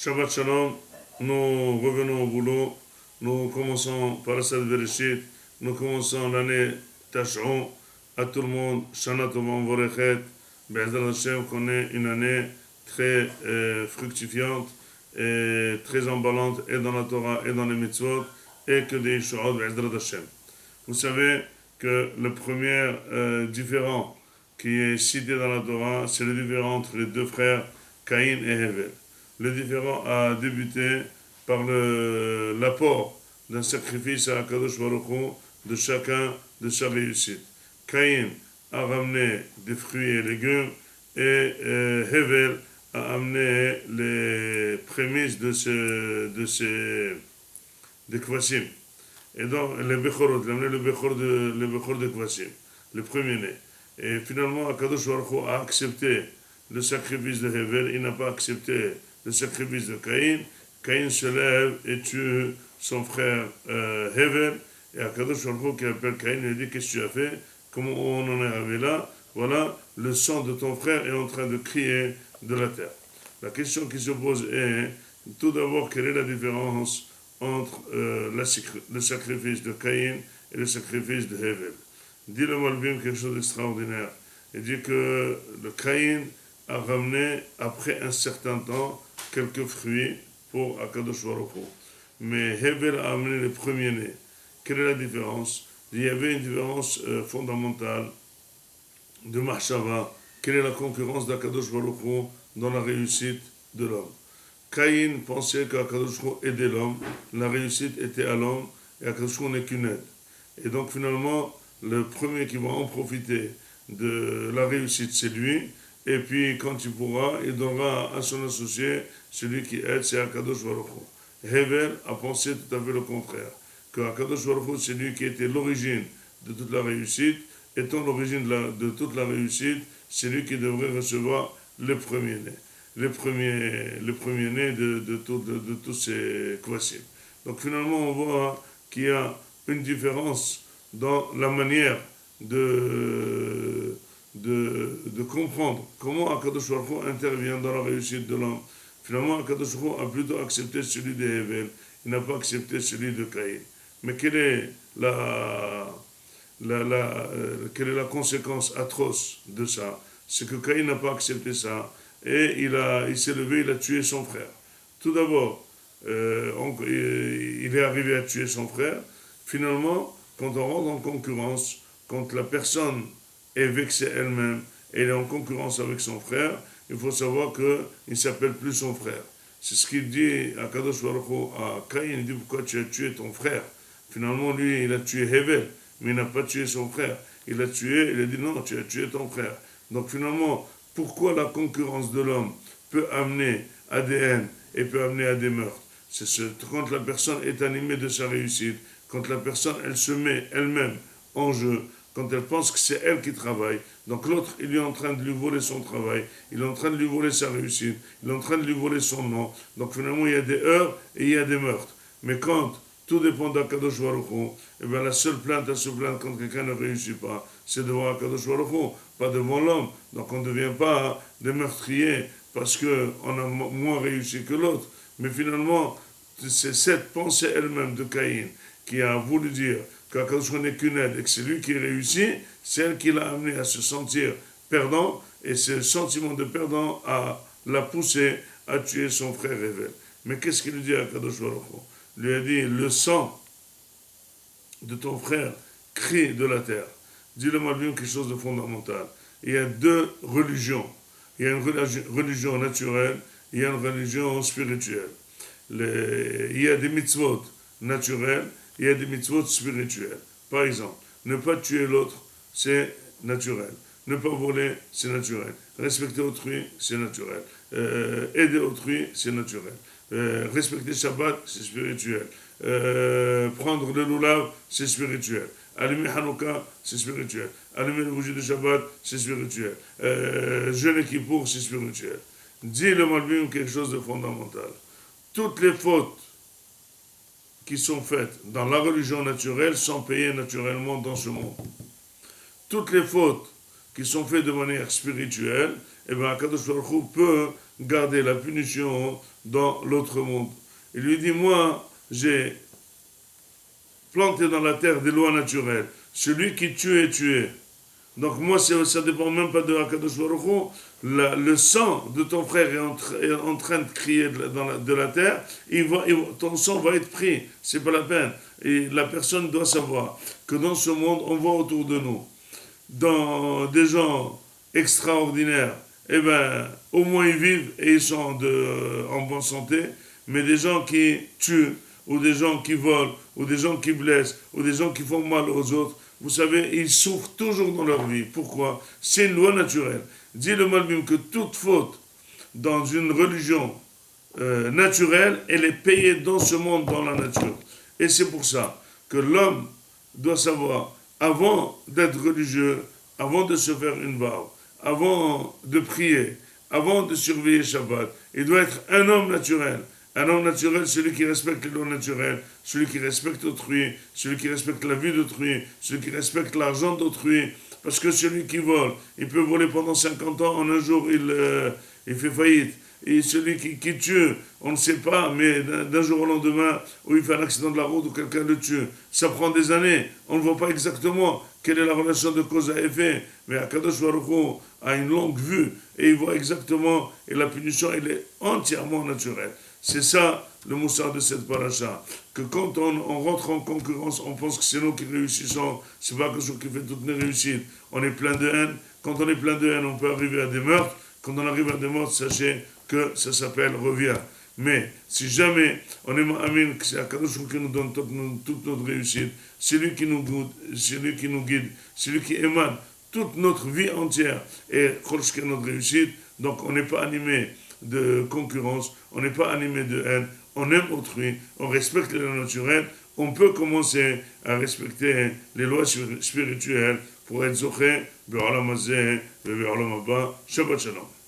Shabbat Shalom, nous revenons au boulot, nous commençons par la salle Bereshit, nous commençons l'année Tash'on, à tout le monde, Shana Tova Mvorechet, Be'ezrat Hashem, qu'on ait une année très fructifiante et très emballante, et dans la Torah et dans les mitzvot, et que des Yeshuot Be'ezrat Hashem. Vous savez que le premier différent qui est cité dans la Torah, c'est le différent entre les deux frères, Caïn et Hevel. Le différent a débuté par l'apport d'un sacrifice à Akadosh Baruch Hu de chacun de sa réussite. Caïn a ramené des fruits et légumes et Hevel a amené les prémices des Kvasim. Et donc, les Bechorot, il a amené le Bechor de Kvasim, le premier-né. Et finalement, Akadosh Baruch Hu a accepté le sacrifice de Hevel, il n'a pas accepté le sacrifice de Caïn. Caïn se lève et tue son frère Hevel. Et Akadosh Baruch Hu qui appelle Caïn lui dit: qu'est-ce que tu as fait? Comment on en est arrivé là? Voilà, le sang de ton frère est en train de crier de la terre. La question qui se pose est, tout d'abord, quelle est la différence entre le sacrifice de Caïn et le sacrifice de Hevel? Dit le Malbim quelque chose d'extraordinaire. Il dit que le Caïn a ramené, après un certain temps, quelques fruits pour Akadosh Baruch Hu. Mais Hevel a amené les premiers-nés. Quelle est la différence? Il y avait une différence fondamentale de Mahshava. Quelle est la concurrence d'Akadosh Baruch Hu dans la réussite de l'homme? Caïn pensait qu'Akadosh Baruch Hu aidait l'homme, la réussite était à l'homme, et Akadosh Baruch Hu n'est qu'une aide. Et donc finalement, le premier qui va en profiter de la réussite, c'est lui. Et puis, quand il pourra, il donnera à son associé, celui qui aide, c'est Akadosh Baruch Hu. Hevel a pensé tout à fait le contraire, que Akadosh Baruch Hu, c'est lui qui était l'origine de toute la réussite. Étant l'origine de toute la réussite, c'est lui qui devrait recevoir le premier-né. Le premier-né de tous ces Kvasim. Donc finalement, on voit qu'il y a une différence dans la manière de comprendre comment Akadosh Baruch Hu intervient dans la réussite de l'homme. Finalement, Akadosh Baruch Hu a plutôt accepté celui de Hevel, il n'a pas accepté celui de Caïn. Mais quelle est la conséquence atroce de ça? C'est que Caïn n'a pas accepté ça, et il s'est levé, il a tué son frère. Tout d'abord, il est arrivé à tuer son frère. Finalement, quand on rentre en concurrence, quand la personne est vexée elle-même et elle est en concurrence avec son frère, il faut savoir qu'il ne s'appelle plus son frère. C'est ce qu'il dit à Kadosh Baruch Hu, à Caïn. Il dit: pourquoi tu as tué ton frère? Finalement, lui, il a tué Hevel, mais il n'a pas tué son frère. Il a dit: non, tu as tué ton frère. Donc finalement, pourquoi la concurrence de l'homme peut amener à des haines et peut amener à des meurtres? C'est quand la personne est animée de sa réussite, quand la personne, elle se met elle-même en jeu, quand elle pense que c'est elle qui travaille. Donc l'autre, il est en train de lui voler son travail, il est en train de lui voler sa réussite, il est en train de lui voler son nom. Donc finalement, il y a des heurts et il y a des meurtres. Mais quand tout dépend d'Akadosh Baruch Hu, et bien la seule plainte à se plaindre quand quelqu'un ne réussit pas, c'est devant Akadosh Baruch Hu, pas devant l'homme. Donc on ne devient pas des meurtriers parce qu'on a moins réussi que l'autre. Mais finalement, c'est cette pensée elle-même de Caïn qui a voulu dire qu'Akadosh n'est qu'une aide et que c'est lui qui réussit, c'est elle qui l'a amené à se sentir perdant, et ce sentiment de perdant l'a poussé à tuer son frère Hevel. Mais qu'est-ce qu'il lui dit à Akadosh Baruch Hu? Il lui a dit: le sang de ton frère crie de la terre. Dis le Malbim quelque chose de fondamental. Il y a deux religions. Il y a une religion naturelle, il y a une religion spirituelle. Il y a des mitzvot naturels, il y a des mitzvot spirituels. Par exemple, ne pas tuer l'autre, c'est naturel. Ne pas voler, c'est naturel. Respecter autrui, c'est naturel. Aider autrui, c'est naturel. Respecter Shabbat, c'est spirituel. Prendre le loulav, c'est spirituel. Allumer Hanouka, c'est spirituel. Allumer le bougie de Shabbat, c'est spirituel. Jeûner Kippour, c'est spirituel. Dis le Malbim quelque chose de fondamental. Toutes les fautes qui sont faites dans la religion naturelle sont payées naturellement dans ce monde. Toutes les fautes qui sont faites de manière spirituelle, eh bien, Akadosh Baruch Hu peut garder la punition dans l'autre monde. Il lui dit, moi, j'ai planté dans la terre des lois naturelles. Celui qui tue est tué. Donc moi, ça ne dépend même pas de Akadosh Baruch Hu. Le sang de ton frère est en train de crier de la terre, ton sang va être pris, c'est pas la peine. Et la personne doit savoir que dans ce monde, on voit autour de nous, dans des gens extraordinaires, eh ben, au moins ils vivent et ils sont en bonne santé, mais des gens qui tuent, ou des gens qui volent, ou des gens qui blessent, ou des gens qui font mal aux autres, vous savez, ils souffrent toujours dans leur vie. Pourquoi? C'est une loi naturelle. Dit le Malbim que toute faute dans une religion naturelle, elle est payée dans ce monde, dans la nature. Et c'est pour ça que l'homme doit savoir, avant d'être religieux, avant de se faire une barbe, avant de prier, avant de surveiller Shabbat, il doit être un homme naturel. Un homme naturel, celui qui respecte les lois naturelles, celui qui respecte autrui, celui qui respecte la vie d'autrui, celui qui respecte l'argent d'autrui. Parce que celui qui vole, il peut voler pendant 50 ans, en un jour, il fait faillite. Et celui qui tue, on ne sait pas, mais d'un jour au lendemain, où il fait un accident de la route ou quelqu'un le tue, ça prend des années. On ne voit pas exactement quelle est la relation de cause à effet. Mais Akadosh Baruch Hu a une longue vue et il voit exactement, et la punition, elle est entièrement naturelle. C'est ça le moussard de cette paracha. Que quand on rentre en concurrence, on pense que c'est nous qui réussissons. C'est pas quelque chose qui fait toutes nos réussites. On est plein de haine. Quand on est plein de haine, on peut arriver à des meurtres. Quand on arrive à des meurtres, sachez que ça s'appelle revient. Mais si jamais on est amin, que c'est Akadosh qui nous donne toute notre réussite, c'est lui qui nous guide, c'est lui qui émane toute notre vie entière et notre réussite. Donc on n'est pas animé de concurrence, on n'est pas animé de haine, on aime autrui, on respecte les lois naturelles, on peut commencer à respecter les lois spirituelles pour être zoché, be'olam hazeh, be'olam haba, Shabbat Shalom.